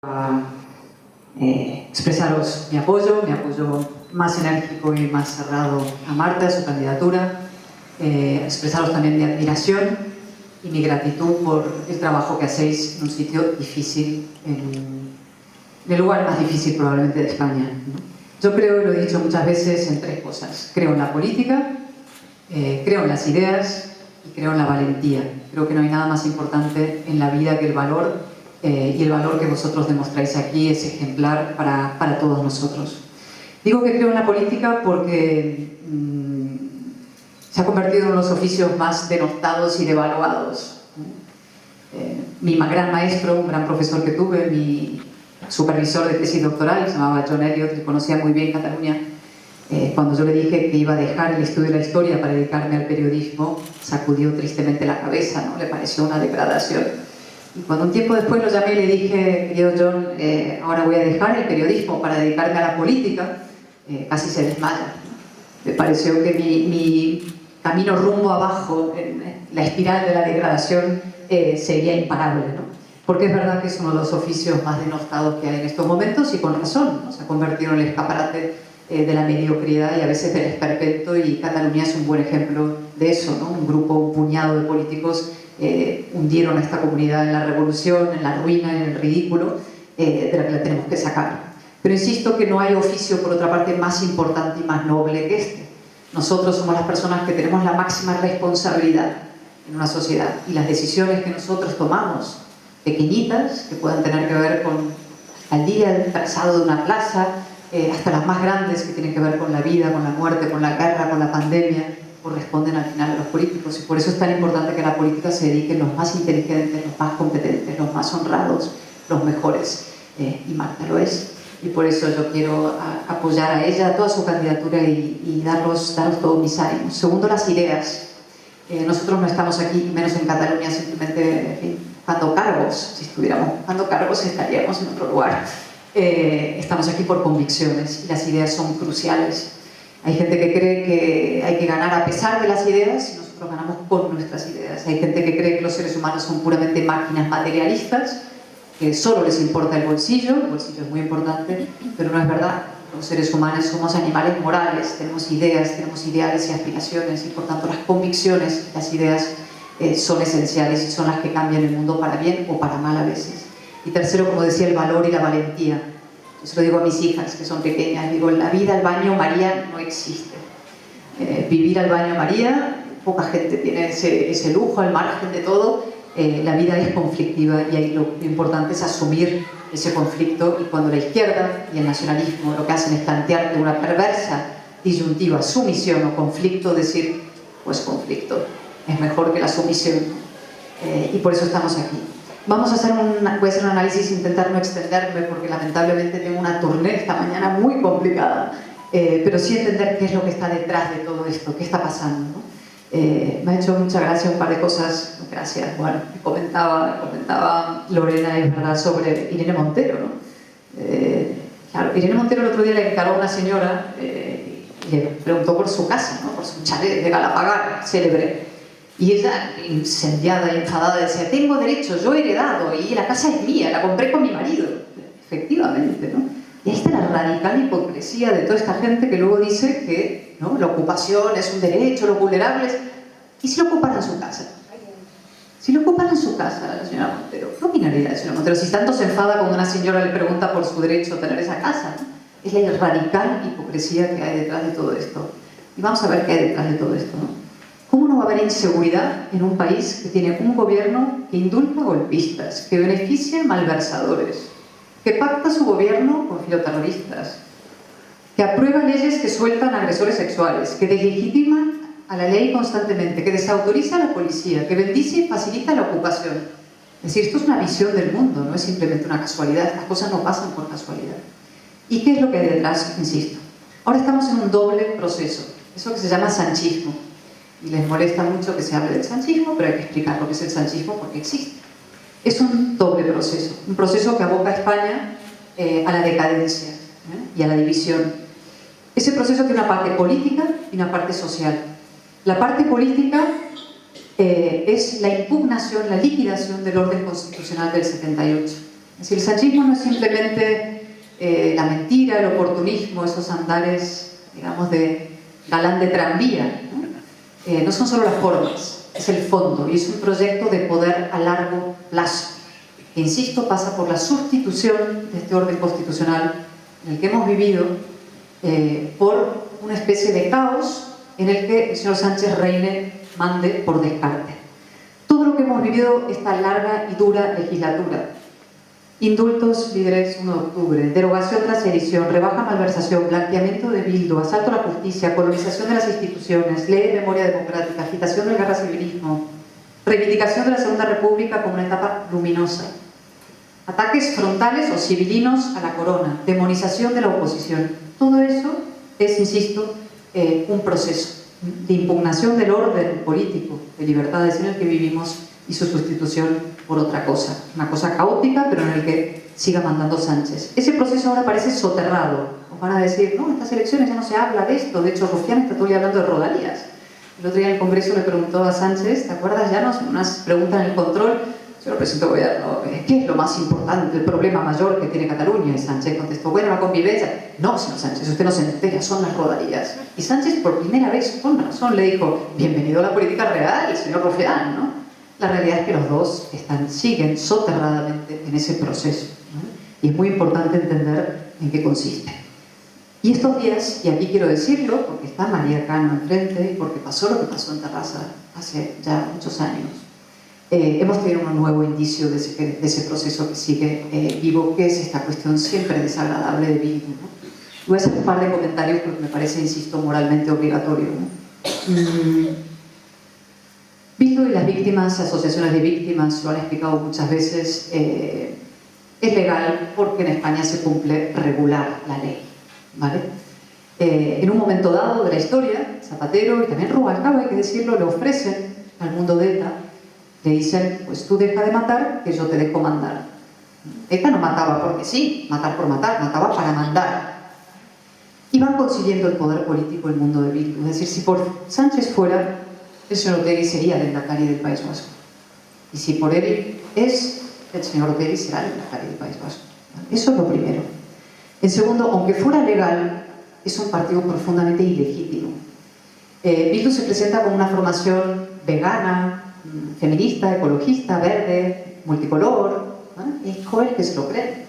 a expresaros mi apoyo más enérgico y más cerrado a Marta, a su candidatura, expresaros también mi admiración y mi gratitud por el trabajo que hacéis en un sitio difícil, en el lugar más difícil probablemente de España, ¿no? Yo creo, y lo he dicho muchas veces, en tres cosas. Creo en la política, creo en las ideas y creo en la valentía. Creo que no hay nada más importante en la vida que el valor, y el valor que vosotros demostráis aquí es ejemplar para todos nosotros. Digo que creo en la política porque se ha convertido en uno de los oficios más denostados y devaluados. Mi gran maestro, un gran profesor que tuve, mi supervisor de tesis doctoral, se llamaba John Eliot, que conocía muy bien Cataluña, cuando yo le dije que iba a dejar el estudio de la historia para dedicarme al periodismo, sacudió tristemente la cabeza, ¿no? Le pareció una degradación. Y cuando un tiempo después lo llamé y le dije, querido John, ahora voy a dejar el periodismo para dedicarme a la política, casi se desmaya. Me pareció que mi camino rumbo abajo, en la espiral de la degradación, sería imparable, ¿no? Porque es verdad que es uno de los oficios más denostados que hay en estos momentos y con razón, ¿no? Se ha convertido en el escaparate de la mediocridad y a veces del esperpento, y Cataluña es un buen ejemplo de eso, ¿no? Un grupo, un puñado de políticos hundieron a esta comunidad en la revolución, en la ruina, en el ridículo, de la que la tenemos que sacar. Pero insisto que no hay oficio, por otra parte, más importante y más noble que este. Nosotros somos las personas que tenemos la máxima responsabilidad en una sociedad, y las decisiones que nosotros tomamos, pequeñitas, que puedan tener que ver con el día del trazado de una plaza, hasta las más grandes que tienen que ver con la vida, con la muerte, con la guerra, con la pandemia, corresponden al final a los políticos. Y por eso es tan importante que a la política se dediquen los más inteligentes, los más competentes, los más honrados, los mejores. Y Marta lo es. Y por eso yo quiero apoyar a ella, a toda su candidatura, y daros todos mis ánimos. Segundo, las ideas. Nosotros no estamos aquí, menos en Cataluña, simplemente buscando cargos. Si estuviéramos buscando cargos estaríamos en otro lugar. Estamos aquí por convicciones, y las ideas son cruciales. Hay gente que cree que hay que ganar a pesar de las ideas, y nosotros ganamos con nuestras ideas. Hay gente que cree que los seres humanos son puramente máquinas materialistas, que solo les importa el bolsillo es muy importante, pero no es verdad. Los seres humanos somos animales morales, tenemos ideas, tenemos ideales y aspiraciones, y por tanto las convicciones, las ideas son esenciales, y son las que cambian el mundo para bien o para mal a veces. Y tercero, como decía, el valor y la valentía. Yo se lo digo a mis hijas, que son pequeñas, digo, en la vida el baño María no existe. Vivir al baño María, poca gente tiene ese lujo, al margen de todo. La vida es conflictiva, y ahí lo importante es asumir ese conflicto. Y cuando la izquierda y el nacionalismo lo que hacen es plantearte una perversa disyuntiva, sumisión o conflicto, decir, pues conflicto es mejor que la sumisión. Y por eso estamos aquí. Voy a hacer un análisis, intentar no extenderme, porque lamentablemente tengo una tournée esta mañana muy complicada, pero sí entender qué es lo que está detrás de todo esto, qué está pasando, ¿no? Me ha hecho mucha gracia un par de cosas, gracias, bueno, me comentaba Lorena, es verdad, sobre Irene Montero, ¿no? Claro, Irene Montero el otro día le encaró a una señora, y le preguntó por su casa, ¿no? Por su chalet de Galapagar, célebre. Y ella, incendiada y enfadada, decía, tengo derecho, yo he heredado, y la casa es mía, la compré con mi marido. Efectivamente, ¿no? Y ahí está la radical hipocresía de toda esta gente que luego dice que, ¿no?, la ocupación es un derecho, los vulnerables. ¿Y si lo ocuparan su casa? Si lo ocuparan su casa, la señora Montero, ¿qué opinaría la señora Montero? Si tanto se enfada cuando una señora le pregunta por su derecho a tener esa casa, ¿no? Es la radical hipocresía que hay detrás de todo esto. Y vamos a ver qué hay detrás de todo esto, ¿no? ¿Cómo no va a haber inseguridad en un país que tiene un gobierno que indulta golpistas, que beneficia a malversadores, que pacta su gobierno con filoterroristas, que aprueba leyes que sueltan agresores sexuales, que deslegitima a la ley constantemente, que desautoriza a la policía, que bendice y facilita la ocupación? Es decir, esto es una visión del mundo, no es simplemente una casualidad. Estas cosas no pasan por casualidad. ¿Y qué es lo que hay detrás? Insisto, ahora estamos en un doble proceso, eso que se llama sanchismo. Y les molesta mucho que se hable del sanchismo, pero hay que explicar lo que es el sanchismo porque existe. Es un doble proceso, un proceso que aboca a España a la decadencia, y a la división. Ese proceso tiene una parte política y una parte social. La parte política es la impugnación, la liquidación del orden constitucional del 78. Es decir, el sanchismo no es simplemente la mentira, el oportunismo, esos andares, digamos, de galán de tranvía, ¿no? No son solo las formas, es el fondo, y es un proyecto de poder a largo plazo, que, insisto, pasa por la sustitución de este orden constitucional en el que hemos vivido por una especie de caos en el que el señor Sánchez reine, mande por descarte. Todo lo que hemos vivido esta larga y dura legislatura: indultos libres 1 de octubre, derogación tras edición, rebaja malversación, blanqueamiento de Bildu, asalto a la justicia, colonización de las instituciones, ley de memoria democrática, agitación del guerra civilismo, reivindicación de la Segunda República como una etapa luminosa, ataques frontales o civilinos a la corona, demonización de la oposición. Todo eso es, insisto, un proceso de impugnación del orden político de libertades en el que vivimos y su sustitución por otra cosa. Una cosa caótica, pero en el que siga mandando Sánchez. Ese proceso ahora parece soterrado. Os van a decir, no, en estas elecciones ya no se habla de esto. De hecho, Rufián está todo el día hablando de rodalías. El otro día en el Congreso le preguntó a Sánchez, ¿te acuerdas ya? Unas preguntas en el control. Señor presidente del gobierno, ¿qué es lo más importante, el problema mayor que tiene Cataluña? Y Sánchez contestó, bueno, la convivencia. No, señor Sánchez, usted no se entera, son las rodalías. Y Sánchez, por primera vez, con razón, le dijo, bienvenido a la política real, señor Rufián, ¿no? La realidad es que los dos siguen soterradamente en ese proceso, ¿no? Y es muy importante entender en qué consiste. Y estos días, y aquí quiero decirlo, porque está María Cano enfrente y porque pasó lo que pasó en Terrassa hace ya muchos años, hemos tenido un nuevo indicio de ese proceso que sigue vivo, que es esta cuestión siempre desagradable de Bildu, ¿no? Voy a hacer un par de comentarios porque me parece, insisto, moralmente obligatorio, ¿no? Bildu y las víctimas, asociaciones de víctimas, lo han explicado muchas veces, es legal porque en España se cumple regular la ley, ¿vale? En un momento dado de la historia, Zapatero y también Rubalcaba, hay que decirlo, le ofrecen al mundo de ETA, le dicen, pues tú deja de matar, que yo te dejo mandar. ETA no mataba porque sí, matar por matar, mataba para mandar. Y van consiguiendo el poder político el mundo de Bildu. Es decir, si por Sánchez fuera, el señor Otegi sería el Lehendakari del País Vasco. Y si por él es, el señor Otegi será el Lehendakari del País Vasco. Eso es lo primero. En segundo, aunque fuera legal, es un partido profundamente ilegítimo. Bildu se presenta como una formación vegana, feminista, ecologista, verde, multicolor, ¿no? Y es joven que se lo cree.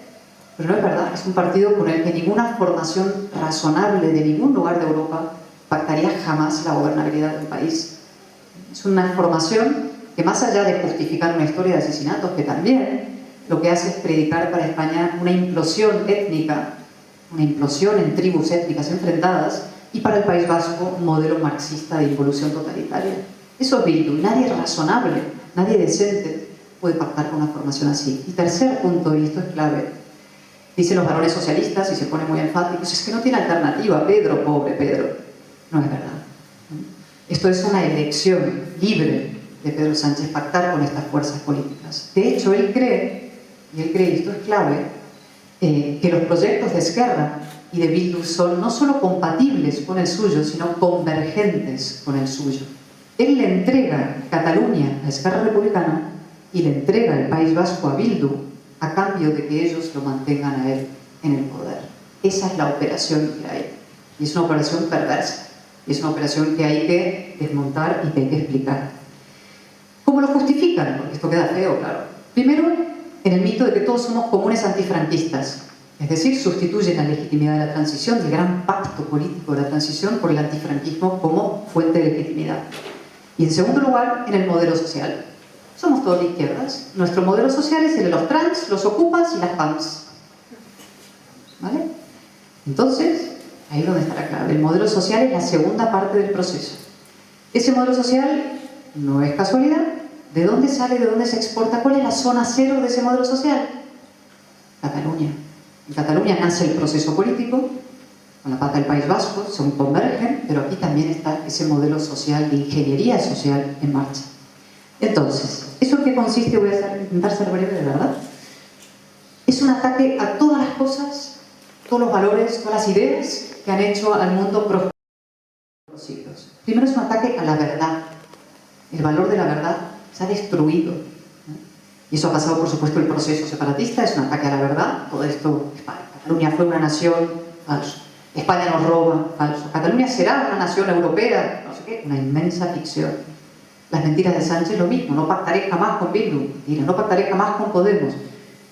Pero no es verdad, es un partido con el que ninguna formación razonable de ningún lugar de Europa pactaría jamás la gobernabilidad del país. Es una formación que, más allá de justificar una historia de asesinatos, que también lo que hace es predicar para España una implosión étnica, una implosión en tribus étnicas enfrentadas, y para el País Vasco un modelo marxista de involución totalitaria. Eso es Bildu. Nadie razonable, nadie decente puede pactar con una formación así. Y tercer punto, y esto es clave, dicen los varones socialistas, y se pone muy enfáticos, es que no tiene alternativa, Pedro, pobre Pedro. No es verdad. Esto es una elección libre de Pedro Sánchez, pactar con estas fuerzas políticas. De hecho, él cree, y esto es clave, que los proyectos de Esquerra y de Bildu son no solo compatibles con el suyo, sino convergentes con el suyo. Él le entrega Cataluña a Esquerra Republicana y le entrega el País Vasco a Bildu a cambio de que ellos lo mantengan a él en el poder. Esa es la operación que hay. Y es una operación perversa. Y es una operación que hay que desmontar y que hay que explicar. ¿Cómo lo justifican? Porque esto queda feo, claro. Primero, en el mito de que todos somos comunes antifranquistas. Es decir, sustituyen la legitimidad de la transición, del gran pacto político de la transición, por el antifranquismo como fuente de legitimidad. Y en segundo lugar, en el modelo social. Somos todos de izquierdas. Nuestro modelo social es el de los trans, los ocupas y las PAMS. ¿Vale? Entonces, ahí es donde está la clave. El modelo social es la segunda parte del proceso. Ese modelo social no es casualidad. ¿De dónde sale, de dónde se exporta? ¿Cuál es la zona cero de ese modelo social? Cataluña. En Cataluña nace el proceso político, con la pata del País Vasco, se convergen, pero aquí también está ese modelo social de ingeniería social en marcha. Entonces, ¿eso en qué consiste? Voy a intentar ser breve, de verdad. Es un ataque a todas las cosas, todos los valores, todas las ideas que han hecho al mundo próspero en los siglos. Primero es un ataque a la verdad. El valor de la verdad se ha destruido, ¿no? Y eso ha pasado, por supuesto, el proceso separatista, es un ataque a la verdad. Todo esto, Cataluña fue una nación, falso. España nos roba, falso. Cataluña será una nación europea, no sé qué, una inmensa ficción. Las mentiras de Sánchez, lo mismo, no pactaré jamás con Bildu, mentira, no pactaré jamás con Podemos.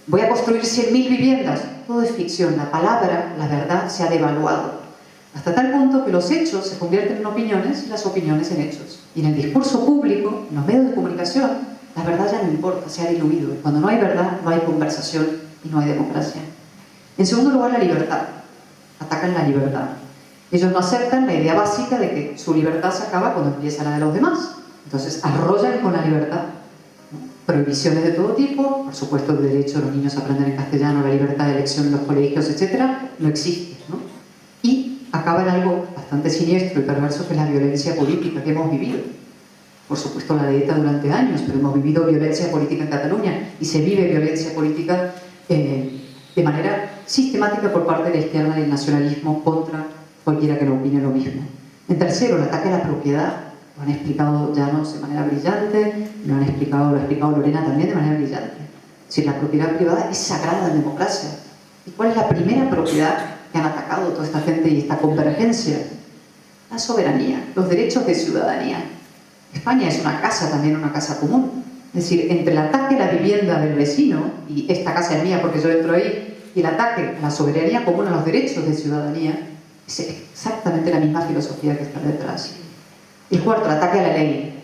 Voy a construir 100.000 viviendas, todo es ficción. La palabra, la verdad, se ha devaluado. Hasta tal punto que los hechos se convierten en opiniones y las opiniones en hechos. Y en el discurso público, en los medios de comunicación, la verdad ya no importa, se ha diluido. Y cuando no hay verdad, no hay conversación y no hay democracia. En segundo lugar, la libertad. Atacan la libertad. Ellos no aceptan la idea básica de que su libertad se acaba cuando empieza la de los demás. Entonces, arrollan con la libertad. Prohibiciones de todo tipo, por supuesto el derecho de los niños a aprender en castellano, la libertad de elección en los colegios, etc., no existe, ¿no? Y acaba en algo bastante siniestro y perverso, que es la violencia política que hemos vivido. Por supuesto la de ETA durante años, pero hemos vivido violencia política en Cataluña y se vive violencia política de manera sistemática por parte de la izquierda y el nacionalismo contra cualquiera que no opine lo mismo. En tercero, el ataque a la propiedad. Lo han explicado Llanos de manera brillante, lo ha explicado Lorena también de manera brillante. Si la propiedad privada es sagrada en democracia. ¿Y cuál es la primera propiedad que han atacado toda esta gente y esta convergencia? La soberanía, los derechos de ciudadanía. España es una casa también, una casa común. Es decir, entre el ataque a la vivienda del vecino, y esta casa es mía porque yo entro ahí, y el ataque a la soberanía común, a los derechos de ciudadanía, es exactamente la misma filosofía que está detrás. El cuarto, el ataque a la ley.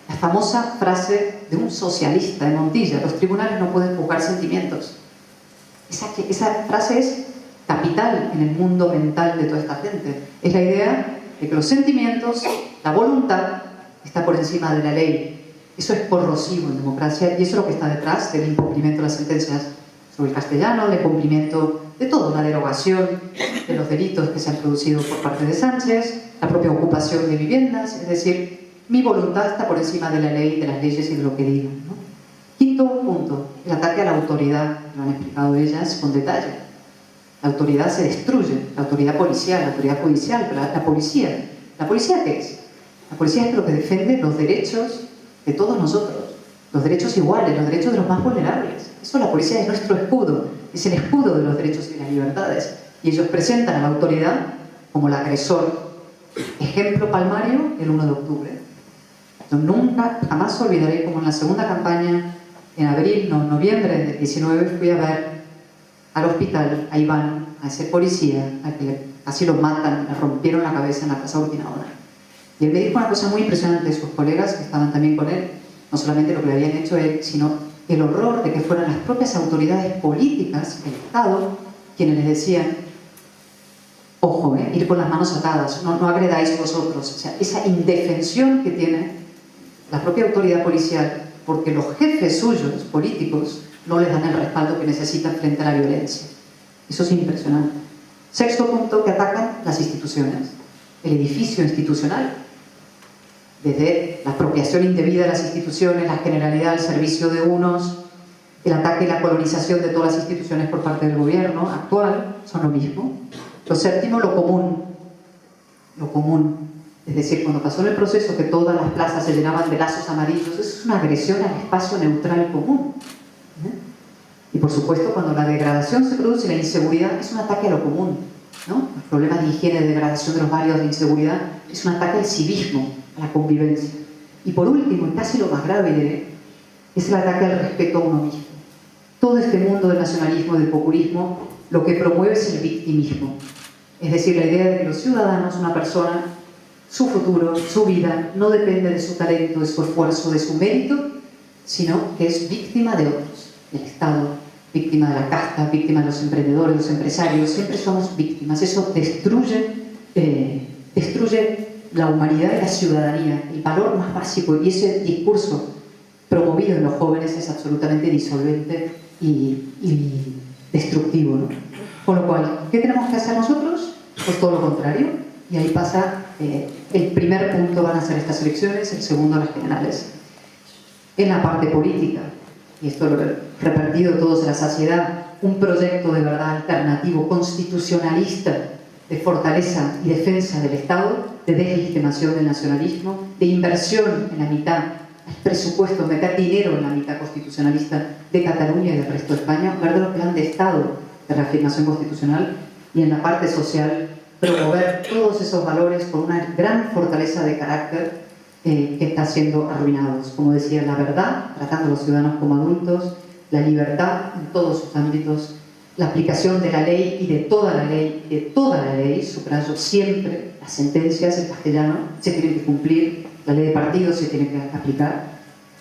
La famosa frase de un socialista de Montilla: los tribunales no pueden juzgar sentimientos. Esa frase es capital en el mundo mental de toda esta gente. Es la idea de que los sentimientos, la voluntad, está por encima de la ley. Eso es corrosivo en democracia y eso es lo que está detrás del incumplimiento de las sentencias sobre el castellano, del incumplimiento de todo, la derogación de los delitos que se han producido por parte de Sánchez, la propia ocupación de viviendas. Es decir, mi voluntad está por encima de la ley, de las leyes y de lo que digan, ¿no? Quinto punto, el ataque a la autoridad. Lo han explicado ellas con detalle. La autoridad se destruye, la autoridad policial, la autoridad judicial, pero la policía. ¿La policía qué es? La policía es lo que defiende los derechos de todos nosotros, los derechos iguales, los derechos de los más vulnerables. Eso, la policía es nuestro escudo, es el escudo de los derechos y las libertades. Y ellos presentan a la autoridad como el agresor. Ejemplo palmario, el 1 de octubre. Yo nunca, jamás olvidaré como en la segunda campaña, en abril, no, noviembre del 19, fui a ver al hospital a Iván, a ese policía, a que casi lo matan, le rompieron la cabeza en la Plaza Urquinaona. Y él me dijo una cosa muy impresionante de sus colegas que estaban también con él, no solamente lo que le habían hecho él, sino el horror de que fueran las propias autoridades políticas, el Estado, quienes les decían: ojo, ir con las manos atadas, no agredáis vosotros. O sea, esa indefensión que tiene la propia autoridad policial, porque los jefes suyos, políticos, no les dan el respaldo que necesitan frente a la violencia. Eso es impresionante. Sexto punto, que atacan las instituciones, el edificio institucional. Desde la apropiación indebida de las instituciones, la generalidad al servicio de unos, el ataque y la colonización de todas las instituciones por parte del gobierno actual, son lo mismo. Lo séptimo, lo común. Lo común. Es decir, cuando pasó en el proceso que todas las plazas se llenaban de lazos amarillos, eso es una agresión al espacio neutral común. Y por supuesto, cuando la degradación se produce, la inseguridad, es un ataque a lo común, ¿no? Los problemas de higiene, de degradación de los barrios, de inseguridad, es un ataque al civismo, a la convivencia. Y por último, y casi lo más grave, diré, es el ataque al respeto a uno mismo. Todo este mundo del nacionalismo y del populismo lo que promueve es el victimismo. Es decir, la idea de que los ciudadanos, una persona, su futuro, su vida, no depende de su talento, de su esfuerzo, de su mérito, sino que es víctima de otros, del Estado, víctima de la casta, víctima de los emprendedores, los empresarios. Siempre somos víctimas. Eso destruye la humanidad y la ciudadanía, el valor más básico, y ese discurso promovido en los jóvenes es absolutamente disolvente y destructivo, ¿no? Con lo cual, ¿qué tenemos que hacer nosotros? Pues todo lo contrario, y ahí pasa, el primer punto van a ser estas elecciones, el segundo las generales. En la parte política, y esto lo he repetido todos a la saciedad, un proyecto de verdad alternativo, constitucionalista, de fortaleza y defensa del Estado, de deslegitimación del nacionalismo, de inversión en la mitad, presupuesto, meter dinero en la mitad constitucionalista de Cataluña y del resto de España, un verdadero plan de Estado de reafirmación constitucional, y en la parte social promover todos esos valores con una gran fortaleza de carácter que está siendo arruinados. Como decía, la verdad, tratando a los ciudadanos como adultos, la libertad en todos sus ámbitos, la aplicación de la ley y de toda la ley, subrayo siempre, las sentencias en castellano se tienen que cumplir, la ley de partidos se tiene que aplicar,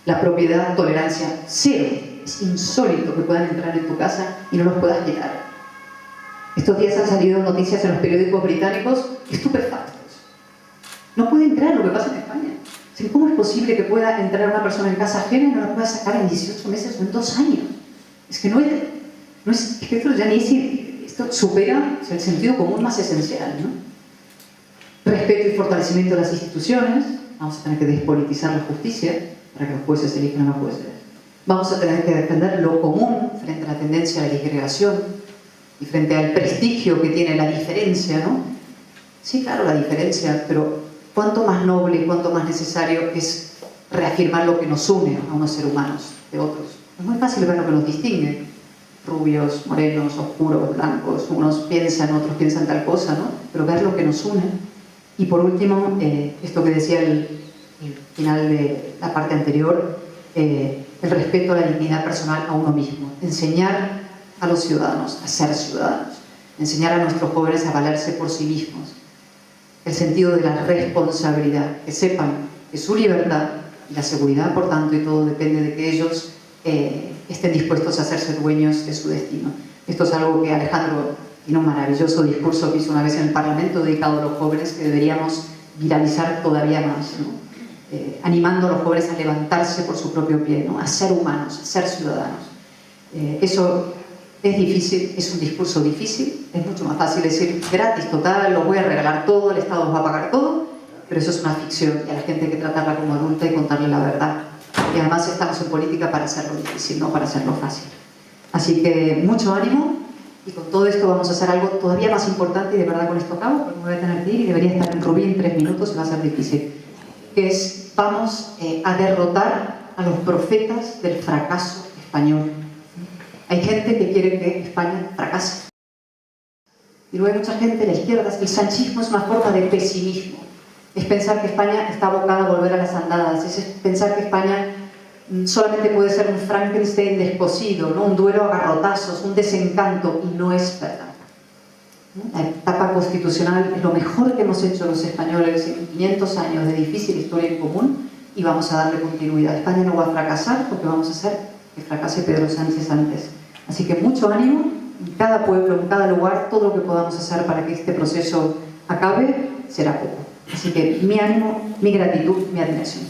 la propiedad, tolerancia cero. Es insólito que puedan entrar en tu casa y no los puedas quitar. Estos días han salido noticias en los periódicos británicos estupefactos. No puede entrar lo que pasa en España. ¿Cómo es posible que pueda entrar una persona en casa ajena y no la pueda sacar en 18 meses o en 2 años? Es que es que esto ya ni es, esto supera el sentido común más esencial, ¿no? Respeto y fortalecimiento de las instituciones. Vamos a tener que despolitizar la justicia para que los jueces elijan a los jueces. Vamos a tener que defender lo común frente a la tendencia a la disgregación y frente al prestigio que tiene la diferencia, ¿no? Sí, claro, la diferencia, pero cuánto más noble y cuánto más necesario es reafirmar lo que nos une a unos seres humanos de otros. Es muy fácil ver lo que nos distingue. Rubios, morenos, oscuros, blancos, unos piensan, otros piensan tal cosa, ¿no? Pero ver lo que nos une. Y por último, esto que decía el final de la parte anterior, el respeto a la dignidad personal a uno mismo. Enseñar a los ciudadanos a ser ciudadanos. Enseñar a nuestros jóvenes a valerse por sí mismos. El sentido de la responsabilidad, que sepan que su libertad y la seguridad, por tanto, y todo depende de que ellos estén dispuestos a hacerse dueños de su destino. Esto es algo que Alejandro tiene un maravilloso discurso que hizo una vez en el Parlamento dedicado a los jóvenes, que deberíamos viralizar todavía más, ¿no? Animando a los jóvenes a levantarse por su propio pie, ¿no? A ser humanos, a ser ciudadanos. Eso es difícil, es un discurso difícil, es mucho más fácil decir gratis, total, los voy a regalar todo, el Estado os va a pagar todo, pero eso es una ficción y a la gente hay que tratarla como adulta y contarle la verdad. Y además estamos en política para hacerlo difícil, no para hacerlo fácil. Así que mucho ánimo, y con todo esto vamos a hacer algo todavía más importante, y de verdad con esto acabo, porque me voy a tener que ir y debería estar en Rubí en 3 minutos y va a ser difícil, que es, vamos a derrotar a los profetas del fracaso español. Hay gente que quiere que España fracase. Y luego hay mucha gente, la izquierda, el sanchismo es una forma de pesimismo. Es pensar que España está abocada a volver a las andadas, es pensar que España solamente puede ser un Frankenstein descosido, ¿no? Un duelo a garrotazos, un desencanto, y no es verdad. La etapa constitucional es lo mejor que hemos hecho los españoles en 500 años de difícil historia en común, y vamos a darle continuidad. España no va a fracasar porque vamos a hacer que fracase Pedro Sánchez antes. Así que mucho ánimo, en cada pueblo, en cada lugar, todo lo que podamos hacer para que este proceso acabe será poco. Así que mi ánimo, mi gratitud, mi admiración.